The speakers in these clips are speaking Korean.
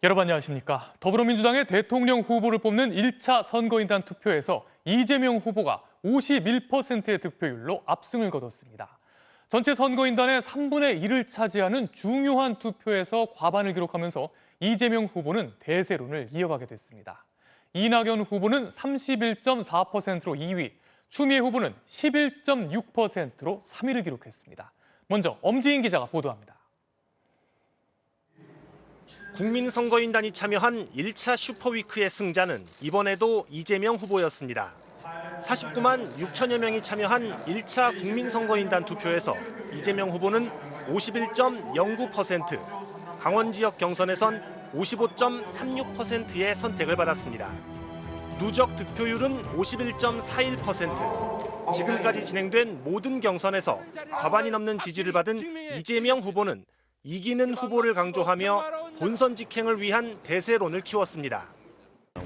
여러분 안녕하십니까. 더불어민주당의 대통령 후보를 뽑는 1차 선거인단 투표에서 이재명 후보가 51%의 득표율로 압승을 거뒀습니다. 전체 선거인단의 3분의 1을 차지하는 중요한 투표에서 과반을 기록하면서 이재명 후보는 대세론을 이어가게 됐습니다. 이낙연 후보는 31.4%로 2위, 추미애 후보는 11.6%로 3위를 기록했습니다. 먼저 엄지인 기자가 보도합니다. 국민선거인단이 참여한 1차 슈퍼위크의 승자는 이번에도 이재명 후보였습니다. 49만 6천여 명이 참여한 1차 국민선거인단 투표에서 이재명 후보는 51.09%, 강원 지역 경선에선 55.36%의 선택을 받았습니다. 누적 득표율은 51.41%. 지금까지 진행된 모든 경선에서 과반이 넘는 지지를 받은 이재명 후보는 이기는 후보를 강조하며 본선 직행을 위한 대세론을 키웠습니다.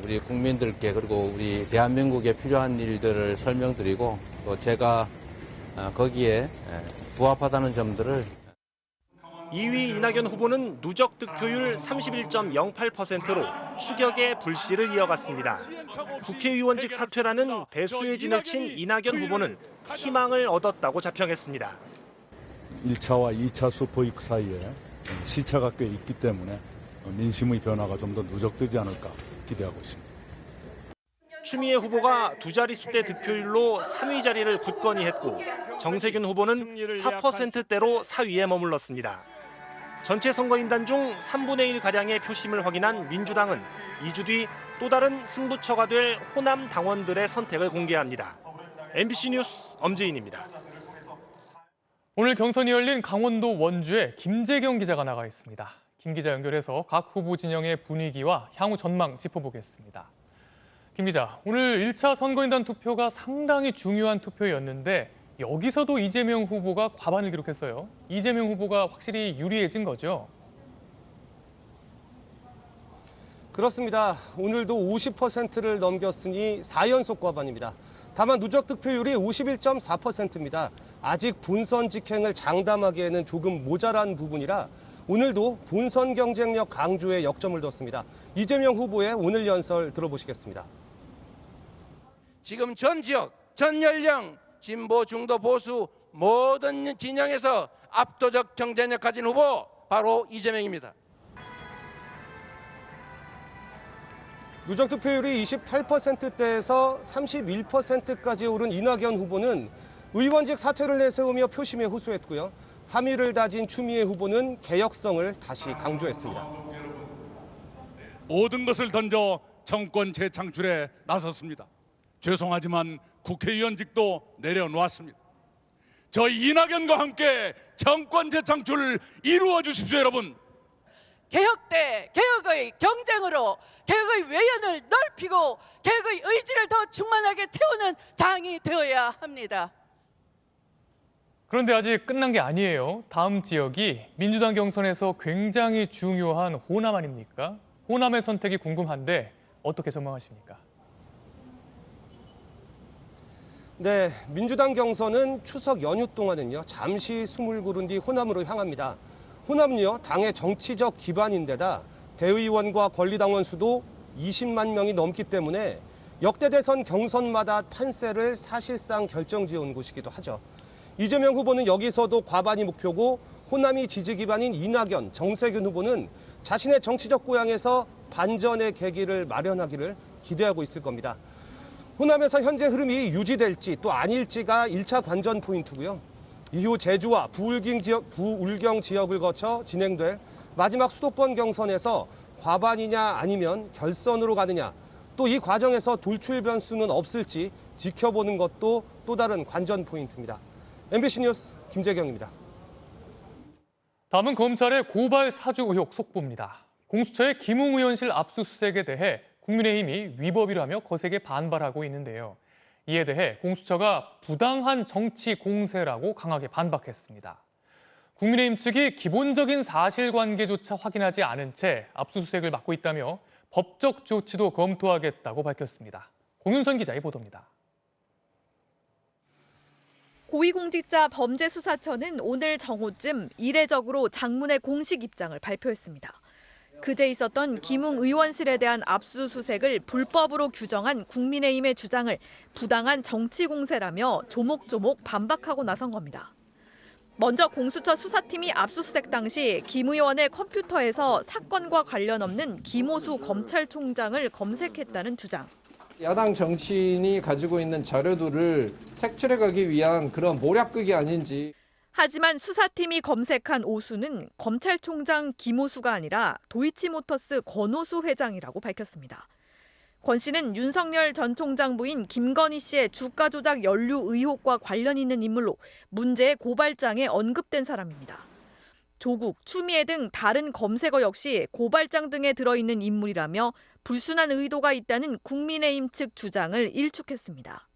우리 국민들께 그리고 우리 대한민국에 필요한 일들을 설명드리고 또 제가 거기에 부합하다는 점들을 2위 이낙연 후보는 누적 득표율 31.08%로 추격의 불씨를 이어갔습니다. 국회의원직 사퇴라는 배수의 진을 친 이낙연 후보는 희망을 얻었다고 자평했습니다. 1차와 2차 슈퍼위크 사이에 시차가 꽤 있기 때문에 민심의 변화가 좀 더 누적되지 않을까 기대하고 있습니다. 추미애 후보가 두 자릿수대 득표율로 3위 자리를 굳건히 했고 정세균 후보는 4%대로 4위에 머물렀습니다. 전체 선거인단 중 3분의 1가량의 표심을 확인한 민주당은 2주 뒤 또 다른 승부처가 될 호남 당원들의 선택을 공개합니다. MBC 뉴스 엄지인입니다. 오늘 경선이 열린 강원도 원주에 김재경 기자가 나가 있습니다. 김 기자 연결해서 각 후보 진영의 분위기와 향후 전망 짚어보겠습니다. 김 기자, 오늘 1차 선거인단 투표가 상당히 중요한 투표였는데 여기서도 이재명 후보가 과반을 기록했어요. 이재명 후보가 확실히 유리해진 거죠? 그렇습니다. 오늘도 50%를 넘겼으니 4연속 과반입니다. 다만 누적 득표율이 51.4%입니다. 아직 본선 직행을 장담하기에는 조금 모자란 부분이라 오늘도 본선 경쟁력 강조에 역점을 뒀습니다. 이재명 후보의 오늘 연설 들어보시겠습니다. 지금 전 지역, 전 연령, 진보, 중도, 보수 모든 진영에서 압도적 경쟁력 가진 후보 바로 이재명입니다. 누적 득표율이 28%대에서 31%까지 오른 이낙연 후보는 의원직 사퇴를 내세우며 표심에 호소했고요. 3위를 다진 추미애 후보는 개혁성을 다시 강조했습니다. 모든 것을 던져 정권 재창출에 나섰습니다. 죄송하지만 국회의원직도 내려놓았습니다. 저희 이낙연과 함께 정권 재창출 이루어 주십시오, 여러분. 개혁 때 개혁의 경쟁으로 개혁의 외연을 넓히고 개혁의 의지를 더 충만하게 채우는 당이 되어야 합니다. 그런데 아직 끝난 게 아니에요. 다음 지역이 민주당 경선에서 굉장히 중요한 호남 아닙니까? 호남의 선택이 궁금한데 어떻게 전망하십니까? 네, 민주당 경선은 추석 연휴 동안은요 잠시 숨을 고른 뒤 호남으로 향합니다. 호남은요 당의 정치적 기반인데다 대의원과 권리당원 수도 20만 명이 넘기 때문에 역대 대선 경선마다 판세를 사실상 결정지어온 곳이기도 하죠. 이재명 후보는 여기서도 과반이 목표고 호남이 지지 기반인 이낙연, 정세균 후보는 자신의 정치적 고향에서 반전의 계기를 마련하기를 기대하고 있을 겁니다. 호남에서 현재 흐름이 유지될지 또 아닐지가 1차 관전 포인트고요. 이후 제주와 부울경 지역을 거쳐 진행될 마지막 수도권 경선에서 과반이냐 아니면 결선으로 가느냐 또 이 과정에서 돌출 변수는 없을지 지켜보는 것도 또 다른 관전 포인트입니다. MBC 뉴스 김재경입니다. 다음은 검찰의 고발 사주 의혹 속보입니다. 공수처의 김웅 의원실 압수수색에 대해 국민의힘이 위법이라며 거세게 반발하고 있는데요. 이에 대해 공수처가 부당한 정치 공세라고 강하게 반박했습니다. 국민의힘 측이 기본적인 사실관계조차 확인하지 않은 채 압수수색을 맡고 있다며 법적 조치도 검토하겠다고 밝혔습니다. 공윤선 기자의 보도입니다. 고위공직자 범죄수사처는 오늘 정오쯤 이례적으로 장문의 공식 입장을 발표했습니다. 그제 있었던 김웅 의원실에 대한 압수수색을 불법으로 규정한 국민의힘의 주장을 부당한 정치 공세라며 조목조목 반박하고 나선 겁니다. 먼저 공수처 수사팀이 압수수색 당시 김 의원의 컴퓨터에서 사건과 관련 없는 김오수 검찰총장을 검색했다는 주장. 야당 정치인이 가지고 있는 자료들을 색출해가기 위한 그런 모략극이 아닌지. 하지만 수사팀이 검색한 오수는 검찰총장 김오수가 아니라 도이치모터스 권오수 회장이라고 밝혔습니다. 권 씨는 윤석열 전 총장 부인 김건희 씨의 주가 조작 연루 의혹과 관련 있는 인물로 문제의 고발장에 언급된 사람입니다. 조국, 추미애 등 다른 검색어 역시 고발장 등에 들어있는 인물이라며 불순한 의도가 있다는 국민의힘 측 주장을 일축했습니다.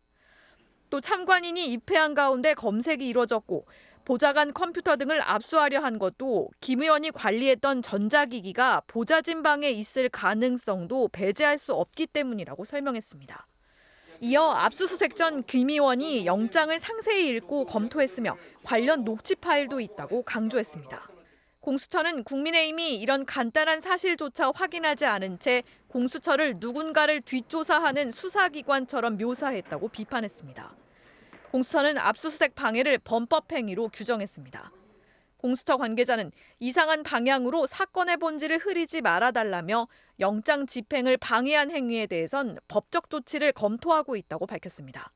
또 참관인이 입회한 가운데 검색이 이뤄졌고 보좌관 컴퓨터 등을 압수하려 한 것도 김 의원이 관리했던 전자기기가 보좌진 방에 있을 가능성도 배제할 수 없기 때문이라고 설명했습니다. 이어 압수수색 전 김 의원이 영장을 상세히 읽고 검토했으며 관련 녹취 파일도 있다고 강조했습니다. 공수처는 국민의힘이 이런 간단한 사실조차 확인하지 않은 채 공수처를 누군가를 뒷조사하는 수사기관처럼 묘사했다고 비판했습니다. 공수처는 압수수색 방해를 범법행위로 규정했습니다. 공수처 관계자는 이상한 방향으로 사건의 본질을 흐리지 말아달라며 영장 집행을 방해한 행위에 대해선 법적 조치를 검토하고 있다고 밝혔습니다.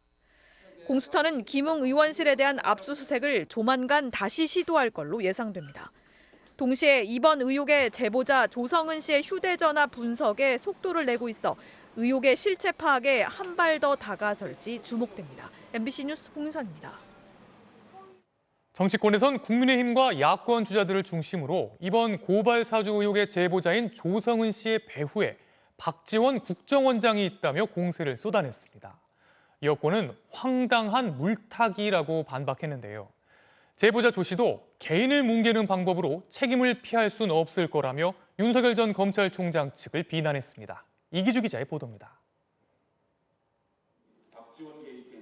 공수처는 김웅 의원실에 대한 압수수색을 조만간 다시 시도할 걸로 예상됩니다. 동시에 이번 의혹의 제보자 조성은 씨의 휴대전화 분석에 속도를 내고 있어 의혹의 실체 파악에 한 발 더 다가설지 주목됩니다. MBC 뉴스 홍윤선입니다. 정치권에선 국민의힘과 야권 주자들을 중심으로 이번 고발 사주 의혹의 제보자인 조성은 씨의 배후에 박지원 국정원장이 있다며 공세를 쏟아냈습니다. 여권은 황당한 물타기라고 반박했는데요. 제보자 조 씨도 개인을 뭉개는 방법으로 책임을 피할 수는 없을 거라며 윤석열 전 검찰총장 측을 비난했습니다. 이기주 기자의 보도입니다.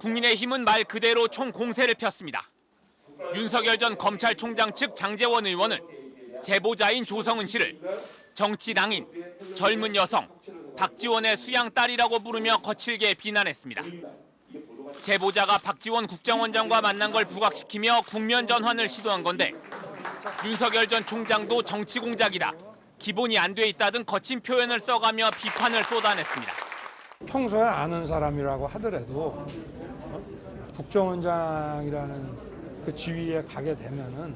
국민의힘은 말 그대로 총공세를 폈습니다. 윤석열 전 검찰총장 측 장제원 의원은 제보자인 조성은 씨를 정치 낭인, 젊은 여성, 박지원의 수양 딸이라고 부르며 거칠게 비난했습니다. 제보자가 박지원 국정원장과 만난 걸 부각시키며 국면 전환을 시도한 건데 윤석열 전 총장도 정치 공작이다, 기본이 안 돼 있다 등 거친 표현을 써가며 비판을 쏟아냈습니다. 평소에 아는 사람이라고 하더라도 국정원장이라는 그 지위에 가게 되면은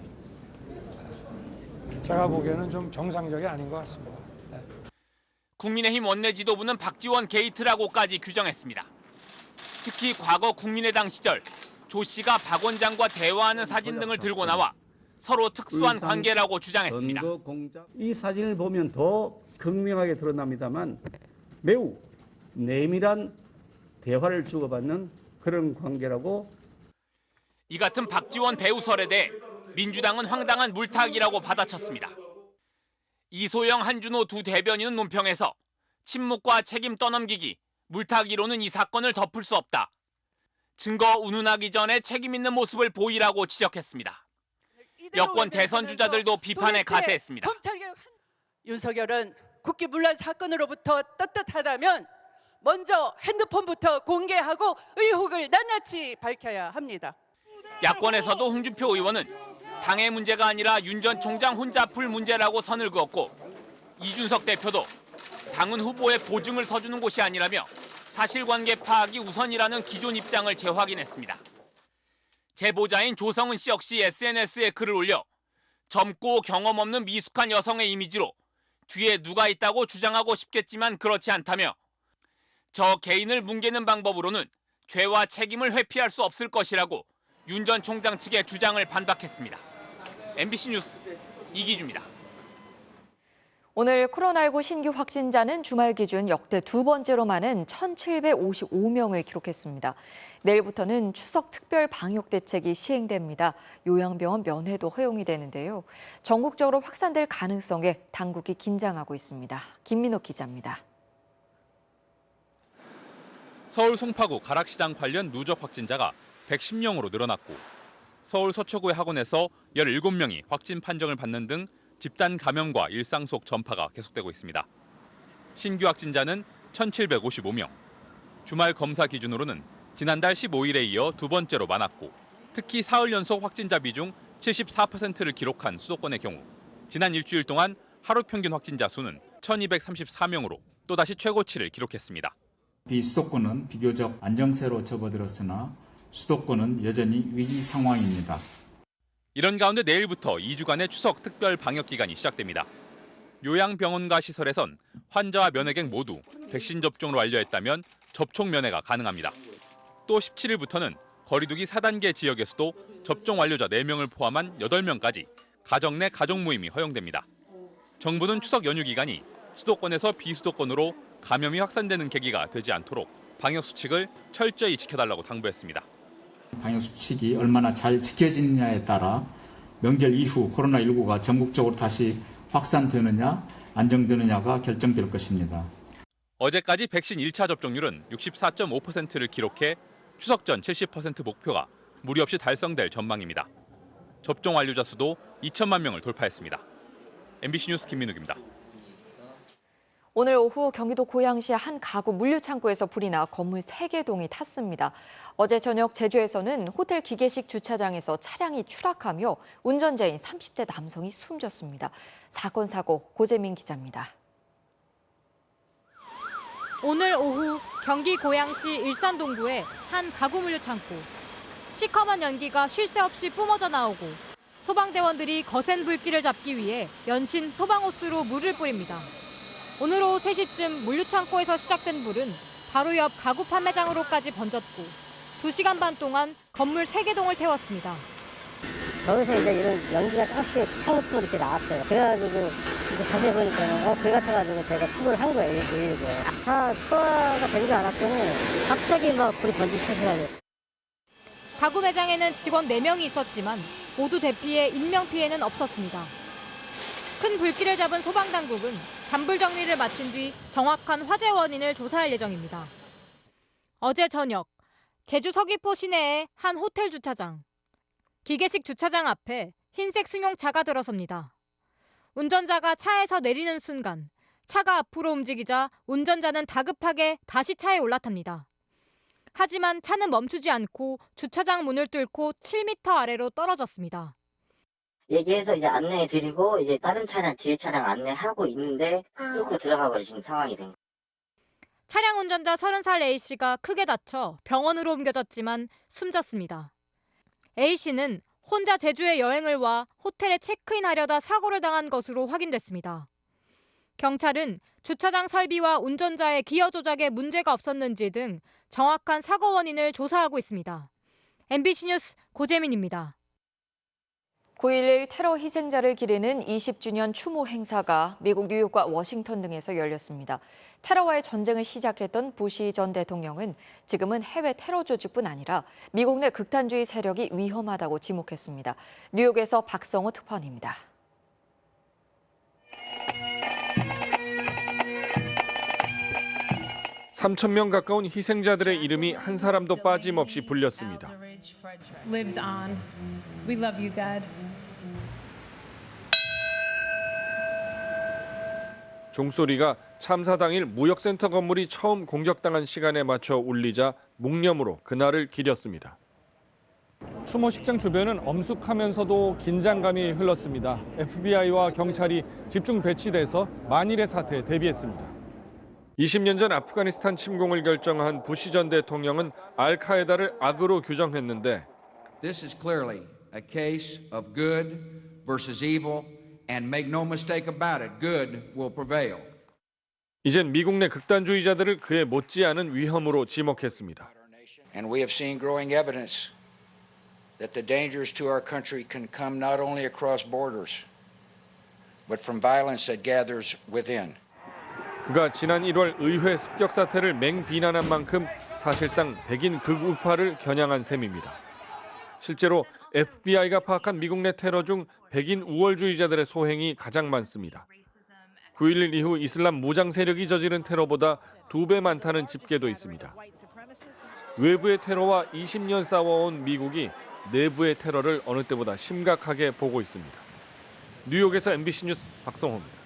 제가 보기에는 좀 정상적이 아닌 것 같습니다. 네. 국민의힘 원내 지도부는 박지원 게이트라고까지 규정했습니다. 특히 과거 국민의당 시절 조 씨가 박 원장과 대화하는 사진 등을 들고 나와 서로 특수한 관계라고 주장했습니다. 이 사진을 보면 더 극명하게 드러납니다만 매우 내밀한 대화를 주고받는 그런 관계라고. 이 같은 박지원 배우설에 대해 민주당은 황당한 물타기라고 받아쳤습니다. 이소영, 한준호 두 대변인은 논평에서 침묵과 책임 떠넘기기, 물타기로는 이 사건을 덮을 수 없다. 증거 운운하기 전에 책임 있는 모습을 보이라고 지적했습니다. 여권 대선 주자들도 비판에 가세했습니다. 윤석열은 국기문란 사건으로부터 떳떳하다면 먼저 핸드폰부터 공개하고 의혹을 낱낱이 밝혀야 합니다. 야권에서도 홍준표 의원은 당의 문제가 아니라 윤 전 총장 혼자 풀 문제라고 선을 그었고 이준석 대표도 당은 후보의 보증을 서주는 곳이 아니라며 사실관계 파악이 우선이라는 기존 입장을 재확인했습니다. 제보자인 조성은 씨 역시 SNS에 글을 올려 젊고 경험 없는 미숙한 여성의 이미지로 뒤에 누가 있다고 주장하고 싶겠지만 그렇지 않다며 저 개인을 뭉개는 방법으로는 죄와 책임을 회피할 수 없을 것이라고 윤 전 총장 측의 주장을 반박했습니다. MBC 뉴스 이기주입니다. 오늘 코로나19 신규 확진자는 주말 기준 역대 두 번째로 많은 1,755명을 기록했습니다. 내일부터는 추석 특별 방역 대책이 시행됩니다. 요양병원 면회도 허용이 되는데요. 전국적으로 확산될 가능성에 당국이 긴장하고 있습니다. 김민호 기자입니다. 서울 송파구 가락시장 관련 누적 확진자가 110명으로 늘어났고 서울 서초구의 학원에서 17명이 확진 판정을 받는 등 집단 감염과 일상 속 전파가 계속되고 있습니다. 신규 확진자는 1,755명. 주말 검사 기준으로는 지난달 15일에 이어 두 번째로 많았고 특히 사흘 연속 확진자 비중 74%를 기록한 수도권의 경우 지난 일주일 동안 하루 평균 확진자 수는 1,234명으로 또다시 최고치를 기록했습니다. 비수도권은 비교적 안정세로 접어들었으나 수도권은 여전히 위기 상황입니다. 이런 가운데 내일부터 2주간의 추석 특별 방역 기간이 시작됩니다. 요양병원과 시설에선 환자와 면회객 모두 백신 접종으로 완료했다면 접촉 면회가 가능합니다. 또 17일부터는 거리두기 4단계 지역에서도 접종 완료자 4명을 포함한 8명까지 가정 내 가족 모임이 허용됩니다. 정부는 추석 연휴 기간이 수도권에서 비수도권으로 감염이 확산되는 계기가 되지 않도록 방역 수칙을 철저히 지켜달라고 당부했습니다. 방역 수칙이 얼마나 잘 지켜지느냐에 따라 명절 이후 코로나19가 전국적으로 다시 확산되느냐, 안정되느냐가 결정될 것입니다. 어제까지 백신 1차 접종률은 64.5%를 기록해 추석 전 70% 목표가 무리 없이 달성될 전망입니다. 접종 완료자 수도 2천만 명을 돌파했습니다. MBC 뉴스 김민욱입니다. 오늘 오후 경기도 고양시 한 가구 물류창고에서 불이 나 건물 3개 동이 탔습니다. 어제 저녁 제주에서는 호텔 기계식 주차장에서 차량이 추락하며 운전자인 30대 남성이 숨졌습니다. 사건 사고 고재민 기자입니다. 오늘 오후 경기 고양시 일산동구의 한 가구 물류창고. 시커먼 연기가 쉴 새 없이 뿜어져 나오고 소방대원들이 거센 불길을 잡기 위해 연신 소방호스로 물을 뿌립니다. 오늘 오후 3시쯤 물류창고에서 시작된 불은 바로 옆 가구 판매장으로까지 번졌고 2시간 반 동안 건물 3개 동을 태웠습니다. 거기서 이제 이런 연기가 조금씩 창문 통으로 이렇게 나왔어요. 그래가지고 이제 자세히 보니까 불 같아가지고 저희가 신고를 한 거예요, 119에. 다 소화가 된 줄 알았더니 갑자기 막 불이 번지기 시작해가지고. 가구 매장에는 직원 4명이 있었지만 모두 대피해 인명피해는 없었습니다. 큰 불길을 잡은 소방당국은 잔불 정리를 마친 뒤 정확한 화재 원인을 조사할 예정입니다. 어제 저녁 제주 서귀포 시내의 한 호텔 주차장. 기계식 주차장 앞에 흰색 승용차가 들어섭니다. 운전자가 차에서 내리는 순간 차가 앞으로 움직이자 운전자는 다급하게 다시 차에 올라탑니다. 하지만 차는 멈추지 않고 주차장 문을 뚫고 7m 아래로 떨어졌습니다. 얘기해서 이제 안내해드리고 이제 다른 차량 뒤에 차량 안내하고 있는데 뚫고 들어가 버리신 상황이 된 거예요. 차량 운전자 30살 A씨가 크게 다쳐 병원으로 옮겨졌지만 숨졌습니다. A씨는 혼자 제주에 여행을 와 호텔에 체크인하려다 사고를 당한 것으로 확인됐습니다. 경찰은 주차장 설비와 운전자의 기어 조작에 문제가 없었는지 등 정확한 사고 원인을 조사하고 있습니다. MBC 뉴스 고재민입니다. 9.11 테러 희생자를 기리는 20주년 추모 행사가 미국 뉴욕과 워싱턴 등에서 열렸습니다. 테러와의 전쟁을 시작했던 부시 전 대통령은 지금은 해외 테러 조직뿐 아니라 미국 내 극단주의 세력이 위험하다고 지목했습니다. 뉴욕에서 박성호 특파원입니다. 3,000명 가까운 희생자들의 이름이 한 사람도 빠짐없이 불렸습니다. lives on. We love you, Dad. 종소리가 참사 당일 무역센터 건물이 처음 공격당한 시간에 맞춰 울리자 묵념으로 그날을 기렸습니다. 추모식장 주변은 엄숙하면서도 긴장감이 흘렀습니다. FBI와 경찰이 집중 배치돼서 만일의 사태에 대비했습니다. 20년 전 아프가니스탄 침공을 결정한 부시 전 대통령은 알카에다를 악으로 규정했는데 This is clearly a case of good versus evil, and make no mistake about it, good will prevail. 이젠 미국 내 극단주의자들을 그에 못지않은 위험으로 지목했습니다. And we have seen growing evidence that the dangers to our country can come not only across borders, but from violence that gathers within. 그가 지난 1월 의회 습격 사태를 맹비난한 만큼 사실상 백인 극우파를 겨냥한 셈입니다. 실제로 FBI가 파악한 미국 내 테러 중 백인 우월주의자들의 소행이 가장 많습니다. 9.11 이후 이슬람 무장 세력이 저지른 테러보다 2배 많다는 집계도 있습니다. 외부의 테러와 20년 싸워온 미국이 내부의 테러를 어느 때보다 심각하게 보고 있습니다. 뉴욕에서 MBC 뉴스 박성호입니다.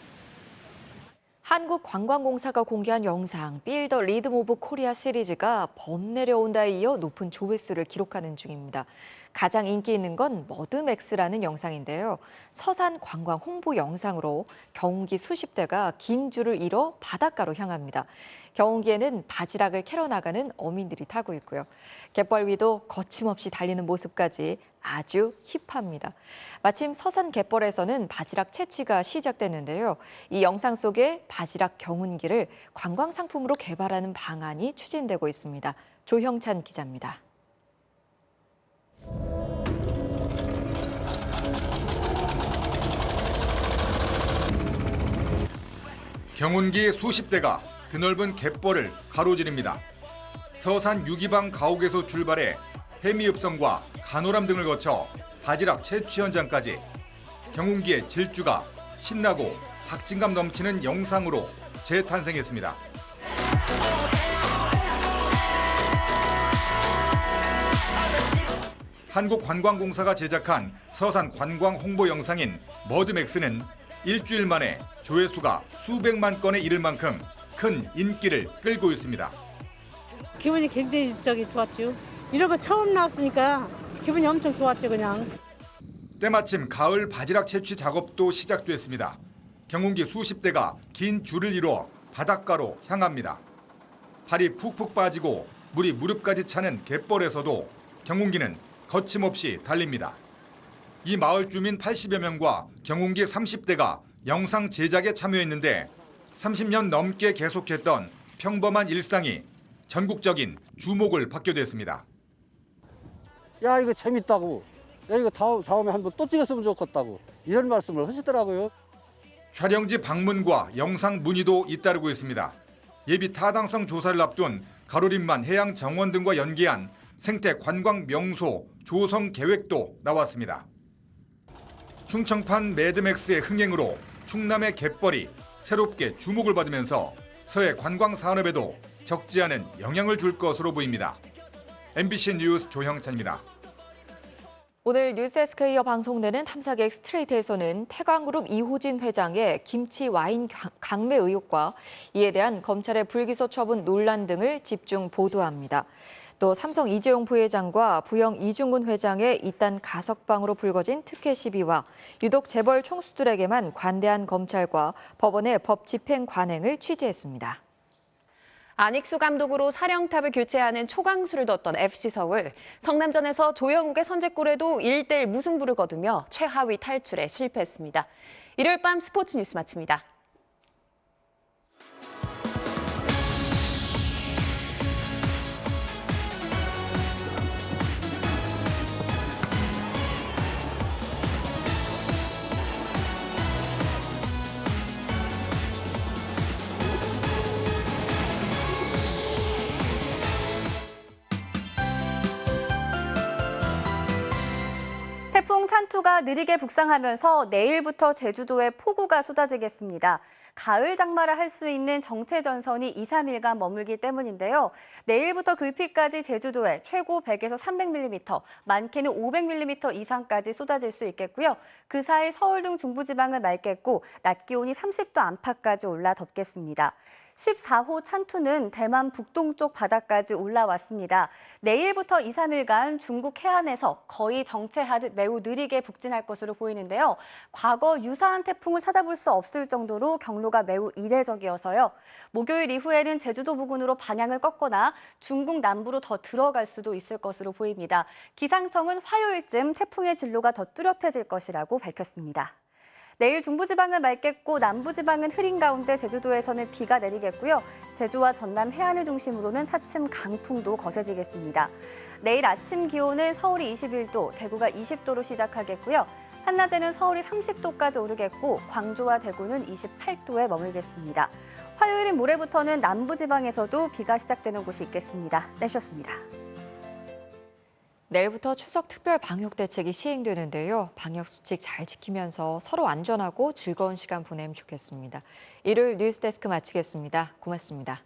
한국관광공사가 공개한 영상 빌 더 리듬 오브 코리아 시리즈가 범 내려온다에 이어 높은 조회수를 기록하는 중입니다. 가장 인기 있는 건 머드맥스라는 영상인데요. 서산 관광 홍보 영상으로 경운기 수십 대가 긴 줄을 이뤄 바닷가로 향합니다. 경운기에는 바지락을 캐러 나가는 어민들이 타고 있고요. 갯벌 위도 거침없이 달리는 모습까지 아주 힙합니다. 마침 서산 갯벌에서는 바지락 채취가 시작됐는데요. 이 영상 속에 바지락 경운기를 관광 상품으로 개발하는 방안이 추진되고 있습니다. 조형찬 기자입니다. 경운기 수십 대가 드넓은 갯벌을 가로지릅니다. 서산 유기방 가옥에서 출발해 해미읍성과 간호람 등을 거쳐 바지락 채취 현장까지 경운기의 질주가 신나고 박진감 넘치는 영상으로 재탄생했습니다. 한국관광공사가 제작한 서산 관광 홍보 영상인 머드맥스는 일주일 만에 조회수가 수백만 건에 이를 만큼 큰 인기를 끌고 있습니다. 기분이 굉장히 좋았죠. 이런 거 처음 나왔으니까 기분이 엄청 좋았죠, 그냥. 때마침 가을 바지락 채취 작업도 시작됐습니다. 경운기 수십 대가 긴 줄을 이루어 바닷가로 향합니다. 발이 푹푹 빠지고 물이 무릎까지 차는 갯벌에서도 경운기는 거침없이 달립니다. 이 마을 주민 80여 명과 경운기 30대가 영상 제작에 참여했는데 30년 넘게 계속했던 평범한 일상이 전국적인 주목을 받게 됐습니다. 야, 이거 재밌다고. 야, 이거 다음에 한번 또 찍었으면 좋겠다고. 이런 말씀을 하시더라고요. 촬영지 방문과 영상 문의도 잇따르고 있습니다. 예비 타당성 조사를 앞둔 가로림만 해양정원 등과 연계한 생태 관광 명소 조성 계획도 나왔습니다. 충청판 매드맥스의 흥행으로 충남의 갯벌이 새롭게 주목을 받으면서 서해 관광 산업에도 적지 않은 영향을 줄 것으로 보입니다. MBC 뉴스 조형찬입니다. 오늘 뉴스데스크에 이어 방송되는 탐사객 스트레이트에서는 태광그룹 이호진 회장의 김치 와인 강매 의혹과 이에 대한 검찰의 불기소 처분 논란 등을 집중 보도합니다. 또 삼성 이재용 부회장과 부영 이중근 회장의 이딴 가석방으로 불거진 특혜 시비와 유독 재벌 총수들에게만 관대한 검찰과 법원의 법 집행 관행을 취재했습니다. 안익수 감독으로 사령탑을 교체하는 초강수를 뒀던 FC서울. 성남전에서 조영욱의 선제골에도 1대1 무승부를 거두며 최하위 탈출에 실패했습니다. 일요일 밤 스포츠 뉴스 마칩니다. 태풍 찬투가 느리게 북상하면서 내일부터 제주도에 폭우가 쏟아지겠습니다. 가을 장마를 할 수 있는 정체 전선이 2, 3일간 머물기 때문인데요. 내일부터 글피까지 제주도에 최고 100에서 300mm, 많게는 500mm 이상까지 쏟아질 수 있겠고요. 그 사이 서울 등 중부지방은 맑겠고 낮 기온이 30도 안팎까지 올라 덥겠습니다. 14호 찬투는 대만 북동쪽 바다까지 올라왔습니다. 내일부터 2, 3일간 중국 해안에서 거의 정체하듯 매우 느리게 북진할 것으로 보이는데요. 과거 유사한 태풍을 찾아볼 수 없을 정도로 경로가 매우 이례적이어서요. 목요일 이후에는 제주도 부근으로 방향을 꺾거나 중국 남부로 더 들어갈 수도 있을 것으로 보입니다. 기상청은 화요일쯤 태풍의 진로가 더 뚜렷해질 것이라고 밝혔습니다. 내일 중부지방은 맑겠고 남부지방은 흐린 가운데 제주도에서는 비가 내리겠고요. 제주와 전남 해안을 중심으로는 차츰 강풍도 거세지겠습니다. 내일 아침 기온은 서울이 21도, 대구가 20도로 시작하겠고요. 한낮에는 서울이 30도까지 오르겠고 광주와 대구는 28도에 머물겠습니다. 화요일인 모레부터는 남부지방에서도 비가 시작되는 곳이 있겠습니다. 내셨습니다. 내일부터 추석 특별 방역 대책이 시행되는데요. 방역 수칙 잘 지키면서 서로 안전하고 즐거운 시간 보내면 좋겠습니다. 일요일 뉴스데스크 마치겠습니다. 고맙습니다.